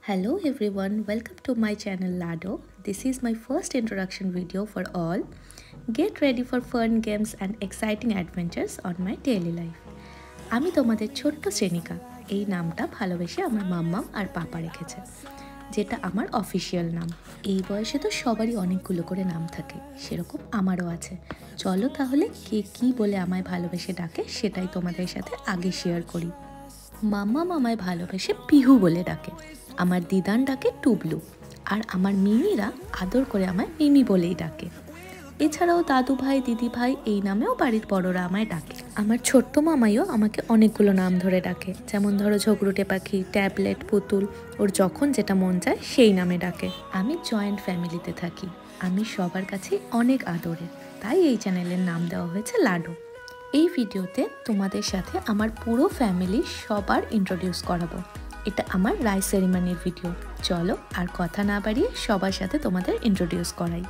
Hello everyone, welcome to my channel Lado. This is my first introduction video for all. Get ready for fun games and exciting adventures on my daily life. আমি তোমাদের ছোট্ট শ্রেণিকা এই নামটা ভালোবেসে আমার মাম্মাম আর পাপা রেখেছে, যেটা আমার অফিসিয়াল নাম। এই বয়সে তো সবারই অনেকগুলো করে নাম থাকে, সেরকম আমারও আছে। চলো তাহলে কে কী বলে আমায় ভালোবেসে ডাকে সেটাই তোমাদের সাথে আগে শেয়ার করি। মাম্মাম আমায় ভালোবেসে পিহু বলে ডাকে, আমার দিদান ডাকে টুবলু, আর আমার মিমিরা আদর করে আমায় মিমি বলেই ডাকে। এছাড়াও দাদু ভাই, দিদি ভাই এই নামেও বাড়ির বড়রা আমায় ডাকে। আমার ছোট্ট মামাইও আমাকে অনেকগুলো নাম ধরে ডাকে, যেমন ধরো ঝগড়ুটে পাখি, ট্যাবলেট, পুতুল, ওর যখন যেটা মন চায় সেই নামে ডাকে। আমি জয়েন্ট ফ্যামিলিতে থাকি, আমি সবার কাছে অনেক আদরের, তাই এই চ্যানেলের নাম দেওয়া হয়েছে লাডো। এই ভিডিওতে তোমাদের সাথে আমার পুরো ফ্যামিলি সবার ইন্ট্রোডিউস করাবো। এটা আমার রাইস সেরিমনির ভিডিও। চলো আর কথা না বাড়িয়ে সবার সাথে তোমাদের ইন্ট্রোডিউস করাই।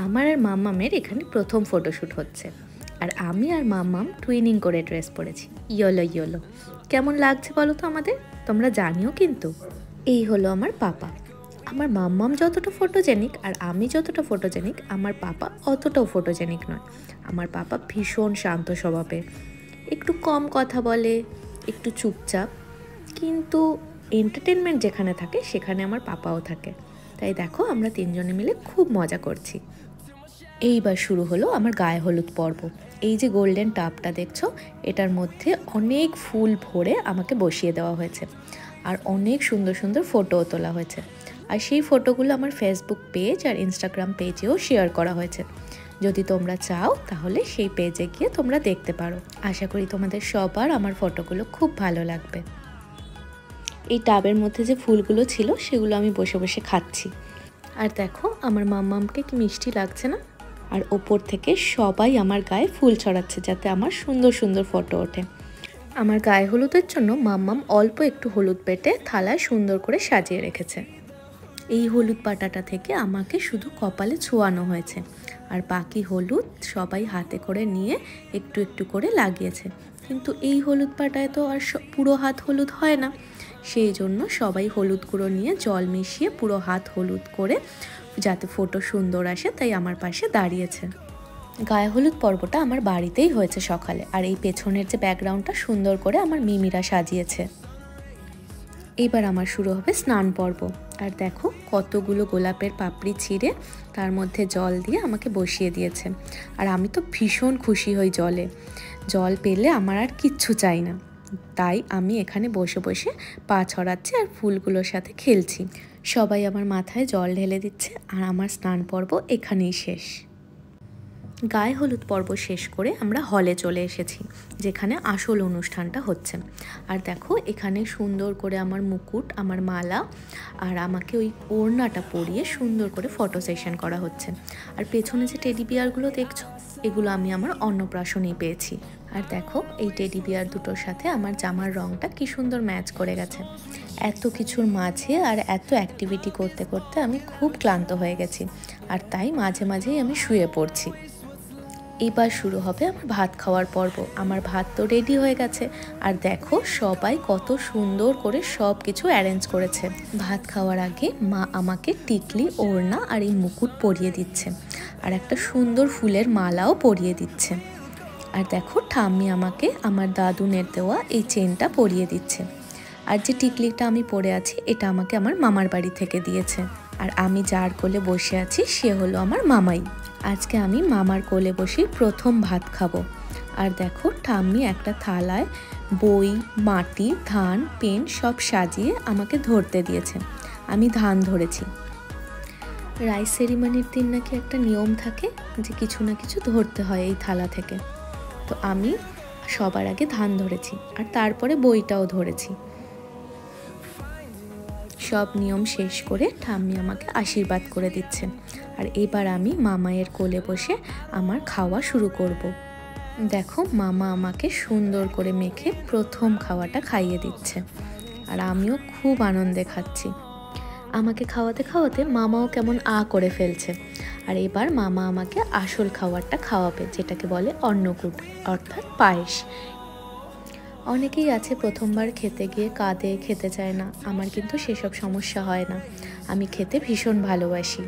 আমার আর মাম্মামের এখানে প্রথম ফটোশ্যুট হচ্ছে, আর আমি আর মাম্মাম টুইনিং করে ড্রেস পরেছি। ইয়োলো ইয়োলো কেমন লাগছে বলো তো আমাদের, তোমরা জানিও কিন্তু। এই হলো আমার পাপা। আমার মাম্মাম যতটা ফটোজেনিক আর আমি যতটা ফটোজেনিক, আমার পাপা অতটাও ফটোজেনিক নয়। আমার পাপা ভীষণ শান্ত স্বভাবের, একটু কম কথা বলে, একটু চুপচাপ, কিন্তু এন্টারটেনমেন্ট যেখানে থাকে সেখানে আমার পাপাও থাকে। তাই দেখো আমরা তিনজনে মিলে খুব মজা করছি। এইবার শুরু হলো আমার গায়ে হলুদ পর্ব। এই যে গোল্ডেন টাবটা দেখছো, এটার মধ্যে অনেক ফুল ভরে আমাকে বসিয়ে দেওয়া হয়েছে, আর অনেক সুন্দর সুন্দর ফটোও তোলা হয়েছে। আর সেই ফটোগুলো আমার ফেসবুক পেজ আর ইনস্টাগ্রাম পেজেও শেয়ার করা হয়েছে। যদি তোমরা চাও তাহলে সেই পেজে গিয়ে তোমরা দেখতে পারো। আশা করি তোমাদের সবার আমার ফটোগুলো খুব ভালো লাগবে। এই টাবের মধ্যে যে ফুলগুলো ছিল সেগুলো আমি বসে বসে খাচ্ছি। আর দেখো আমার মাম্মামকে কি মিষ্টি লাগছে না? আর ওপর থেকে সবাই আমার গায়ে ফুল ছড়াচ্ছে যাতে আমার সুন্দর সুন্দর ফটো ওঠে। আমার গায়ে হলুদের জন্য মাম্মাম অল্প একটু হলুদ বেটে থালায় সুন্দর করে সাজিয়ে রেখেছে। এই হলুদ পাটাটা থেকে আমাকে শুধু কপালে ছোঁয়ানো হয়েছে, আর বাকি হলুদ সবাই হাতে করে নিয়ে একটু একটু করে লাগিয়েছে। কিন্তু এই হলুদ পাটায় তো আর পুরো হাত হলুদ হয় না, সেই জন্য সবাই হলুদ গুঁড়ো নিয়ে জল মিশিয়ে পুরো হাত হলুদ করে যাতে ফটো সুন্দর আসে তাই আমার পাশে দাঁড়িয়েছে। গায়ে হলুদ পর্বটা আমার বাড়িতেই হয়েছে সকালে, আর এই পেছনের যে ব্যাকগ্রাউন্ডটা সুন্দর করে আমার মিমিরা সাজিয়েছে। এবার আমার শুরু হবে স্নান পর্ব। আর দেখো কতগুলো গোলাপের পাপড়ি ছিঁড়ে তার মধ্যে জল দিয়ে আমাকে বসিয়ে দিয়েছে, আর আমি তো ভীষণ খুশি হই জল পেলে আমার আর কিচ্ছু চাই না। তাই আমি এখানে বসে বসে পা ছড়াচ্ছি আর ফুলগুলোর সাথে খেলছি। সবাই আমার মাথায় জল ঢেলে দিচ্ছে, আর আমার স্নান পর্ব এখানেই শেষ। গায়ে হলুদ পর্ব শেষ করে আমরা হলে চলে এসেছি, যেখানে আসল অনুষ্ঠানটা হচ্ছে। আর দেখো এখানে সুন্দর করে আমার মুকুট, আমার মালা আর আমাকে ওই ওড়নাটা পরিয়ে সুন্দর করে ফটো সেশন করা হচ্ছে। আর পেছনে যে টেডি বিয়ারগুলো দেখছো, এগুলো আমি আমার অন্নপ্রাশনেই পেয়েছি। আর দেখো এই টেডি বিয়ার দুটোর সাথে আমার জামার রঙটা কি সুন্দর ম্যাচ করে গেছে। এত কিছুর মাঝে আর এত অ্যাক্টিভিটি করতে করতে আমি খুব ক্লান্ত হয়ে গেছি, আর তাই মাঝে মাঝেই আমি শুয়ে পড়ছি। এবার শুরু হবে আমার ভাত খাওয়ার পর্ব। আমার ভাত তো রেডি হয়ে গেছে, আর দেখো সবাই কত সুন্দর করে সব কিছু অ্যারেঞ্জ করেছে। ভাত খাওয়ার আগে মা আমাকে টিকলি, ওড়না আর এই মুকুট পরিয়ে দিচ্ছে, আর একটা সুন্দর ফুলের মালাও পরিয়ে দিচ্ছে। আর দেখো ঠাম্মি আমাকে আমার দাদুনের দেওয়া এই চেনটা পরিয়ে দিচ্ছে। আর যে টিকলিটা আমি পরে আছি এটা আমাকে আমার মামার বাড়ি থেকে দিয়েছে। আর আমি যার কোলে বসে আছি সে হলো আমার মামাই। আজকে আমি মামার কোলে বসেই প্রথম ভাত খাবো। আর দেখো ঠাম্মি একটা থালায় বই, মাটি, ধান, পেন সব সাজিয়ে আমাকে ধরতে দিয়েছে। আমি ধান ধরেছি। রাইস সেরিমনির দিন নাকি একটা নিয়ম থাকে যে কিছু না কিছু ধরতে হয় এই থালা থেকে, তো আমি সবার আগে ধান ধরেছি আর তারপরে বইটাও ধরেছি। সব নিয়ম শেষ করে ঠাম্মি আমাকে আশীর্বাদ করে দিচ্ছেন, আর এবার আমি মামায়ের কোলে বসে আমার খাওয়া শুরু করব। দেখো মামা আমাকে সুন্দর করে মেখে প্রথম খাওয়াটা খাইয়ে দিচ্ছে, আর আমিও খুব আনন্দে খাচ্ছি। আমাকে খাওয়াতে খাওয়াতে মামাও কেমন করে ফেলছে। আর এবার মামা আমাকে আসল খাবারটা খাওয়াবে, যেটাকে বলে অন্নকূট অর্থাৎ পায়েস। অনেকেই আছে প্রথমবার খেতে গিয়ে কাঁদে, খেতে চায় না। আমার কিন্তু সেসব সমস্যা হয় না, আমি খেতে ভীষণ ভালোবাসি।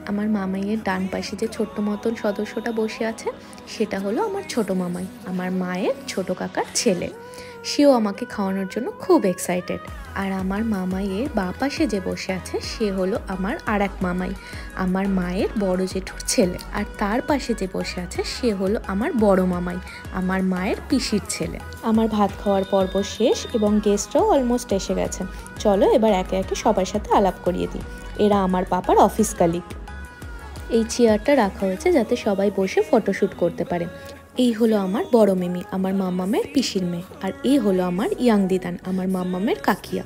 আমার মামাইয়ের ডান পাশে যে ছোট্ট মতন সদস্যটা বসে আছে সেটা হলো আমার ছোট মামাই, আমার মায়ের ছোট কাকার ছেলে। সেও আমাকে খাওয়ানোর জন্য খুব এক্সাইটেড। আর আমার মামাইয়ের বাঁ পাশে যে বসে আছে সে হলো আমার আর এক মামাই, আমার মায়ের বড় জেঠুর ছেলে। আর তার পাশে যে বসে আছে সে হলো আমার বড় মামাই, আমার মায়ের পিসির ছেলে। আমার ভাত খাওয়ার পর্ব শেষ এবং গেস্টরাও অলমোস্ট এসে গেছে। চলো এবার একে একে সবার সাথে আলাপ করিয়ে দিই। এরা আমার পাপার অফিস কালিগ। এই চেয়ারটা রাখা হয়েছে যাতে সবাই বসে ফটোশ্যুট করতে পারে। এই হলো আমার বড় মিমি, আমার মামামের পিসির মেয়ে। আর এই হলো আমার ইয়াং দিদান, আমার মামামের কাকিয়া।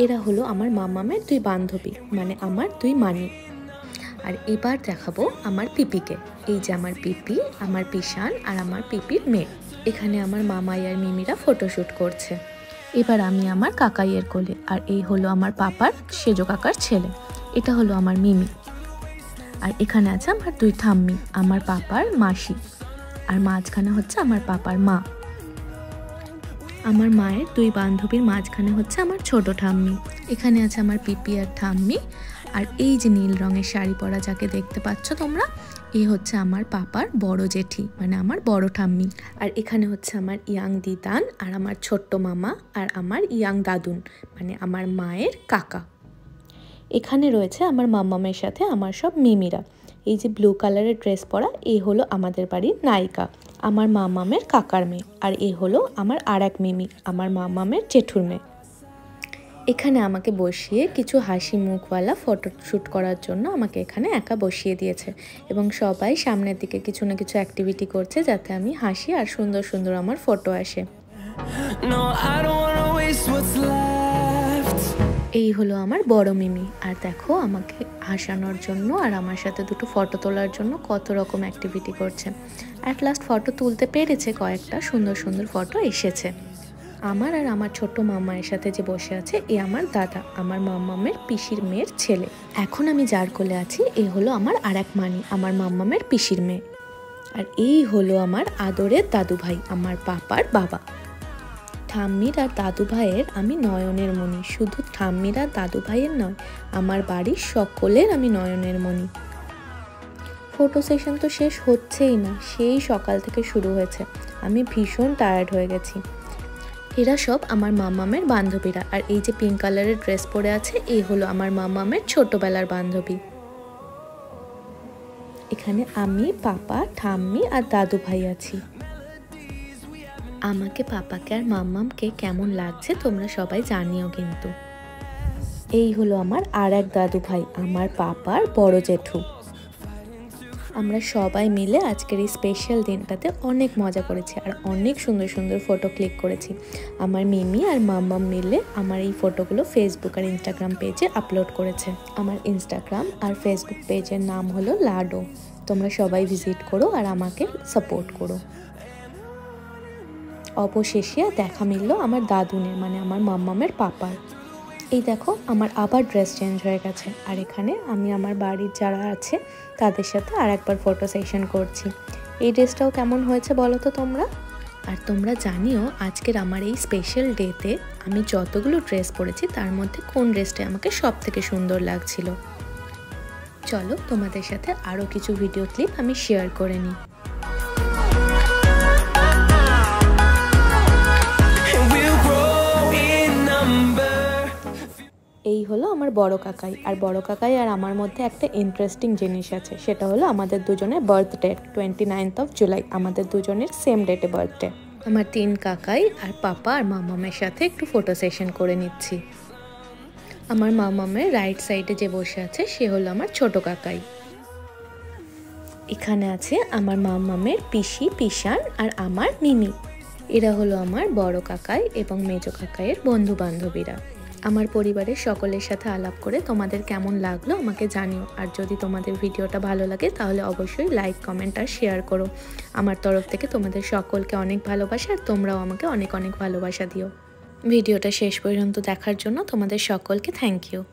এরা হলো আমার মামামের দুই বান্ধবী, মানে আমার দুই মানি। আর এবার দেখাবো আমার পিপিকে। এই যে আমার পিপি, আমার পিসান আর আমার পিপির মেয়ে। এখানে আমার মামাই আর মিমিরা ফটোশ্যুট করছে। এবার আমি আমার কাকাইয়ের কোলে। আর এই হলো আমার পাপার সেজো কাকার ছেলে, এটা হলো আমার মিমি। আর এখানে আছে আমার দুই ঠাম্মি, আমার পাপার মাসি। আর মাঝখানে হচ্ছে আমার পাপার মা। আমার মায়ের দুই বান্ধবীর মাঝখানে হচ্ছে আমার ছোট ঠাম্মি। এখানে আছে আমার পিপি আর ঠাম্মি। আর এই যে নীল রঙের শাড়ি পরা যাকে দেখতে পাচ্ছ তোমরা, এই হচ্ছে আমার পাপার বড় জেঠি, মানে আমার বড় ঠাম্মি। আর এখানে হচ্ছে আমার ইয়াং দিদান আর আমার ছোট্ট মামা আর আমার ইয়াং দাদুন, মানে আমার মায়ের কাকা। এখানে রয়েছে আমার মাম্মামের সাথে আমার সব মিমিরা। এই যে ব্লু কালারের ড্রেস পরা, এই হলো আমাদের বাড়ির নায়িকা, আমার মামামের কাকার মেয়ে। আর এই হলো আমার আর এক মিমি, আমার মামামের জেঠুর মেয়ে। এখানে আমাকে বসিয়ে কিছু হাসি মুখওয়ালা ফটোশ্যুট করার জন্য আমাকে এখানে একা বসিয়ে দিয়েছে, এবং সবাই সামনের দিকে কিছু না কিছু অ্যাক্টিভিটি করছে যাতে আমি হাসি আর সুন্দর সুন্দর আমার ফটো আসে। এই হলো আমার বড় মিমি। আর দেখো আমাকে হাসানোর জন্য আর আমার সাথে দুটো ফটো তোলার জন্য কত রকম অ্যাক্টিভিটি করছে। অ্যাট লাস্ট ফটো তুলতে পেরেছে, কয়েকটা সুন্দর সুন্দর ফটো এসেছে। আমার আর আমার ছোট্ট মামায়ের সাথে যে বসে আছে এ আমার দাদা, আমার মাম্মামের পিসির মেয়ের ছেলে। এখন আমি যার কোলে আছি এ হলো আমার আর এক মানি, আমার মাম্মামের পিসির মেয়ে। আর এই হলো আমার আদরের দাদু ভাই, আমার পাপার বাবা। ঠাম্মির আর দাদু ভাইয়ের আমি নয়নের মণি। শুধু ঠাম্মির আর দাদু ভাইয়ের নয়, আমার বাড়ির সকলের আমি নয়নের মণি। ফটো সেশন তো শেষ হচ্ছেই না, সেই সকাল থেকে শুরু হয়েছে। আমি ভীষণ টায়ার্ড হয়ে গেছি। এরা সব আমার মামামের বান্ধবীরা। আর এই যে পিঙ্ক কালারের ড্রেস পরে আছে এই হলো আমার মামামের ছোটবেলার বান্ধবী। এখানে আমি, পাপা, ঠাম্মি আর দাদু ভাই আছি। আমাকে, পাপাকে আর মাম্মামকে কেমন লাগছে তোমরা সবাই জানিও কিন্তু। এই হলো আমার আর এক দাদু ভাই, আমার পাপার বড় জেঠু। আমরা সবাই মিলে আজকের এই স্পেশাল দিনটাতে অনেক মজা করেছি আর অনেক সুন্দর সুন্দর ফটো ক্লিক করেছি। আমার মিমি আর মাম্মাম মিলে আমার এই ফটোগুলো ফেসবুক আর ইনস্টাগ্রাম পেজে আপলোড করেছে। আমার ইনস্টাগ্রাম আর ফেসবুক পেজের নাম হলো লাডো। তোমরা সবাই ভিজিট করো আর আমাকে সাপোর্ট করো। অবশেষে দেখা মিলল আমার দাদুনের, মানে আমার মাম্মামের পাপার। এই দেখো আমার আবার ড্রেস চেঞ্জ হয়ে গেছে। আর এখানে আমি আমার বাড়ির যারা আছে তাদের সাথে আর একবার ফটো সেশন করছি। এই ড্রেসটাও কেমন হয়েছে বলো তো তোমরা। আর তোমরা জানিও আজকের আমার এই স্পেশাল ডেতে আমি যতগুলো ড্রেস পরেছি তার মধ্যে কোন ড্রেসটা আমাকে সব থেকে সুন্দর লাগছিল। চলো তোমাদের সাথে আরও কিছু ভিডিও ক্লিপ আমি শেয়ার করে নিই। এই হলো আমার বড় কাকাই। আর বড় কাকাই আর আমার মধ্যে একটা ইন্টারেস্টিং জিনিস আছে, সেটা হলো আমাদের দুজনের বার্থডে 29 জুলাই। আমাদের দুজনের সেম ডেটে বার্থডে। আমার তিন কাকাই আর পাপা আর মামামের সাথে একটু ফটো সেশন করে নিচ্ছি। আমার মামামের রাইট সাইডে যে বসে আছে সে হলো আমার ছোট কাকাই। এখানে আছে আমার মামামের পিসি, পিসান আর আমার মিমি। এরা হলো আমার বড় কাকাই এবং মেজো কাকাইয়ের বন্ধু বান্ধবীরা। আমার পরিবারের সকলের সাথে আলাপ করে তোমাদের কেমন লাগলো আমাকে জানিও। আর যদি তোমাদের ভিডিওটা ভালো লাগে তাহলে অবশ্যই লাইক, কমেন্ট আর শেয়ার করো। আমার তরফ থেকে তোমাদের সকলকে অনেক ভালোবাসা, আর তোমরাও আমাকে অনেক অনেক ভালোবাসা দিও। ভিডিওটা শেষ পর্যন্ত দেখার জন্য তোমাদের সকলকে থ্যাংক ইউ।